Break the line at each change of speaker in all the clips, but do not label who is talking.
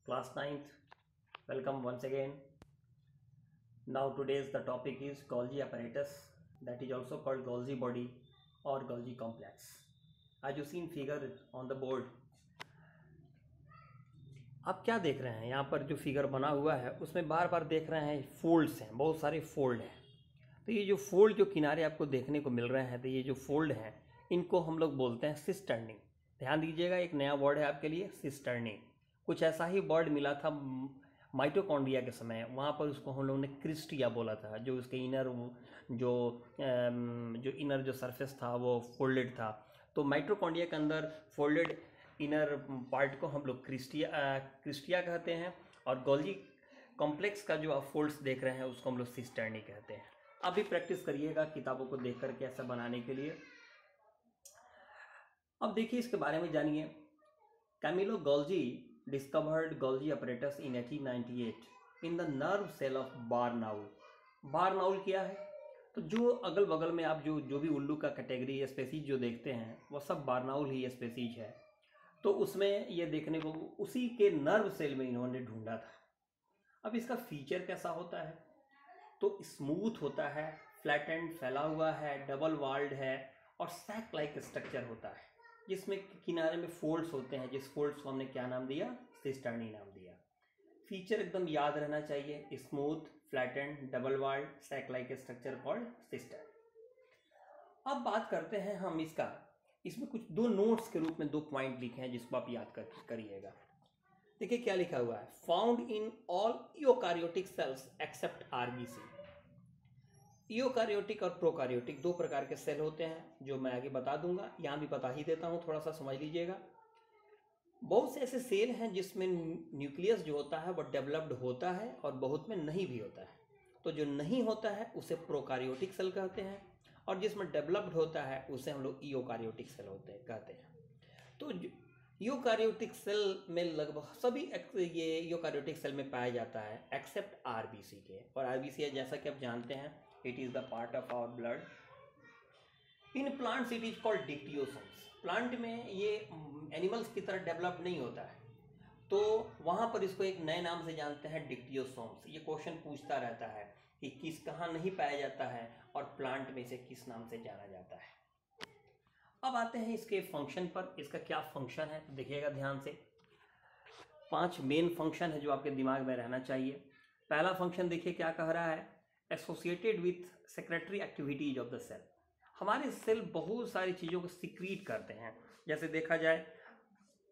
Class ninth, welcome once again. Now today's the topic is Golgi apparatus, that is also called Golgi body or Golgi complex. As you seen figure on the board, आप क्या देख रहे हैं? यहाँ पर जो figure बना हुआ है उसमें बार बार देख रहे हैं फोल्ड्स हैं, बहुत सारे फोल्ड हैं। तो ये जो फोल्ड जो किनारे आपको देखने को मिल रहे हैं, तो ये जो फोल्ड हैं इनको हम लोग बोलते हैं सिस्टर्निंग। ध्यान दीजिएगा, एक नया वर्ड है आपके लिए, सिस्टर्निंग। कुछ ऐसा ही वर्ड मिला था माइटोकॉन्ड्रिया के समय, वहाँ पर उसको हम लोगों ने क्रिस्टिया बोला था। जो उसके इनर जो इनर जो सरफेस था वो फोल्डेड था। तो माइटोकॉन्ड्रिया के अंदर फोल्डेड इनर पार्ट को हम लोग क्रिस्टिया कहते हैं, और गोल्जी कॉम्प्लेक्स का जो आप फोल्ड्स देख रहे हैं उसको हम लोग सिस्टर्नी कहते हैं। आप भी प्रैक्टिस करिएगा किताबों को देख करके ऐसा बनाने के लिए। अब देखिए इसके बारे में जानिए। Camillo Golgi discovered Golgi apparatus in 1898 in the nerve cell of Barnaul. Barnaul क्या है? तो जो अगल बगल में आप जो भी उल्लू का कैटेगरी स्पेसीज जो देखते हैं वो सब बारनाउल ही स्पेसीज है। तो उसमें ये देखने को उसी के नर्व सेल में इन्होंने ढूंढा था। अब इसका फीचर कैसा होता है? तो स्मूथ होता है, फ्लैटेंड फैला हुआ है, डबल वाल्ड है और सैक लाइक स्ट्रक्चर होता है, जिसमें किनारे में फोल्ड्स होते हैं, जिस फोल्ड्स को हमने क्या नाम दिया? सिस्टर्नी नाम दिया। फीचर एकदम याद रहना चाहिए, smooth, flattened, double walled, sac like structure called cistern. अब बात करते हैं हम इसमें कुछ दो नोट्स के रूप में दो पॉइंट लिखे हैं जिसको आप याद करिएगा। देखिए क्या लिखा हुआ है, found in all eukaryotic cells except RBC. Eukaryotic और प्रोकारियोटिक दो प्रकार के सेल होते हैं जो मैं आगे बता दूंगा, यहाँ भी बता ही देता हूँ, थोड़ा सा समझ लीजिएगा। बहुत से ऐसे सेल हैं जिसमें न्यूक्लियस जो होता है वो डेवलप्ड होता है और बहुत में नहीं भी होता है। तो जो नहीं होता है उसे प्रोकारियोटिक सेल कहते हैं, और जिसमें डेवलप्ड होता है उसे हम लोग यूकारियोटिक सेल कहते हैं। तो यूकारियोटिक सेल में लगभग सभी ये यूकारियोटिक सेल में पाया जाता है एक्सेप्ट आरबीसी के। और आरबीसी जैसा कि आप जानते हैं, it is the part of our blood. In plants it is called dictyosomes. Plant में ये एनिमल्स की तरह डेवलप नहीं होता है, तो वहाँ पर इसको एक नए नाम से जानते हैं, डिक्टियोसोम्स। ये क्वेश्चन पूछता रहता है कि कहाँ नहीं पाया जाता है और प्लांट में इसे किस नाम से जाना जाता है। अब आते हैं इसके फंक्शन पर। इसका क्या फंक्शन है देखिएगा ध्यान से। 5 मेन फंक्शन है जो आपके दिमाग में रहना चाहिए। पहला फंक्शन देखिए क्या कह रहा है, associated with secretory activities of the cell. हमारे सेल बहुत सारी चीज़ों को सिक्रीट करते हैं। जैसे देखा जाए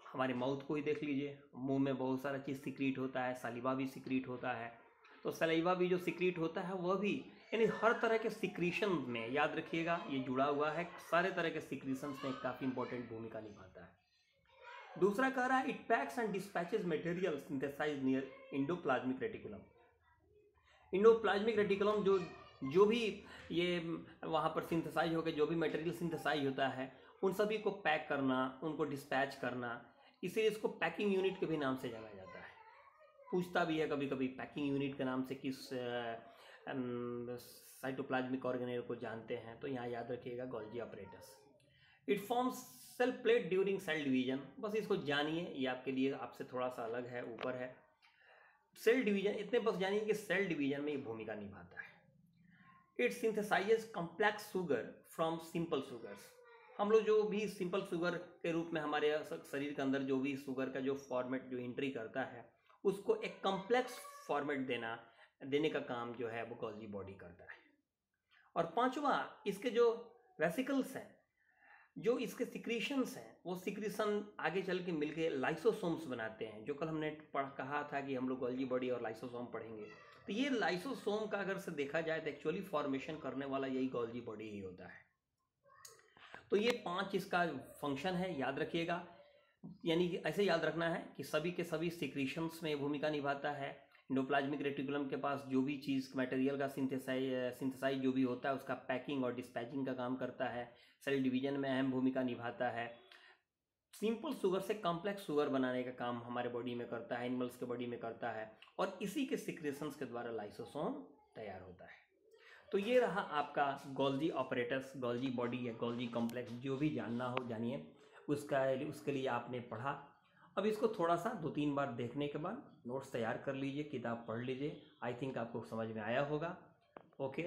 हमारे माउथ को ही देख लीजिए, मुंह में बहुत सारा चीज़ सिक्रीट होता है, सलीवा भी सिक्रीट होता है। तो सलीवा भी जो सिक्रीट होता है वह भी, यानी हर तरह के सिक्रीशन में, याद रखिएगा ये जुड़ा हुआ है, सारे तरह के सिक्रीशंस में काफ़ी इंपॉर्टेंट भूमिका निभाता है। दूसरा कह रहा है, it packs and dispatches material synthesize near endoplasmic reticulum. Endoplasmic reticulum जो भी ये वहाँ पर सिंथेसाइज होकर जो भी मटेरियल सिंथेसाइज होता है उन सभी को पैक करना, उनको डिस्पैच करना, इसीलिए इसको पैकिंग यूनिट के भी नाम से जाना जाता है। पूछता भी है कभी कभी पैकिंग यूनिट के नाम से किस साइटोप्लाज्मिक ऑर्गेनेल को जानते हैं, तो यहाँ याद रखिएगा Golgi apparatus। It forms cell plate during cell division. बस इसको जानिए, ये आपके लिए आपसे थोड़ा सा अलग है, ऊपर है। सेल डिवीजन इतने बस जानिए कि सेल डिवीजन में ये भूमिका निभाता है। It synthesises complex sugar from simple sugars. हम लोग जो भी सिंपल शुगर के रूप में हमारे शरीर के अंदर जो भी शुगर का जो फॉर्मेट जो एंट्री करता है उसको एक कॉम्प्लेक्स फॉर्मेट देने का काम जो है वो गोल्जी बॉडी करता है। और पांचवा, इसके जो वेसिकल्स हैं, जो इसके सिक्रीशंस हैं, वो सिक्रीशन आगे चल के मिलके लाइसोसोम्स बनाते हैं। जो कल हमने कहा था कि हम लोग गोल्जी बॉडी और लाइसोसोम पढ़ेंगे, तो ये लाइसोसोम का अगर से देखा जाए तो एक्चुअली फॉर्मेशन करने वाला यही गोल्जी बॉडी ही होता है। तो ये 5 इसका फंक्शन है, याद रखिएगा। यानी कि ऐसे याद रखना है कि सभी के सभी सिक्रीशंस में भूमिका निभाता है। इंडोप्लाज्मिक रेटिकुलम के पास जो भी चीज़ मटेरियल का सिंथेसाइज जो भी होता है उसका पैकिंग और डिस्पैचिंग का काम करता है। सेल डिवीजन में अहम भूमिका निभाता है। सिंपल शुगर से कॉम्प्लेक्स शुगर बनाने का काम हमारे बॉडी में करता है, एनिमल्स के बॉडी में करता है, और इसी के सिक्रेशंस के द्वारा लाइसोसोम तैयार होता है। तो ये रहा आपका गोल्जी apparatus, गोल्जी बॉडी या गोल्जी कॉम्प्लेक्स। जो भी जानना हो जानिए, उसके लिए आपने पढ़ा। अब इसको थोड़ा सा 2-3 बार देखने के बाद नोट्स तैयार कर लीजिए, किताब पढ़ लीजिए। आई थिंक आपको समझ में आया होगा। ओके।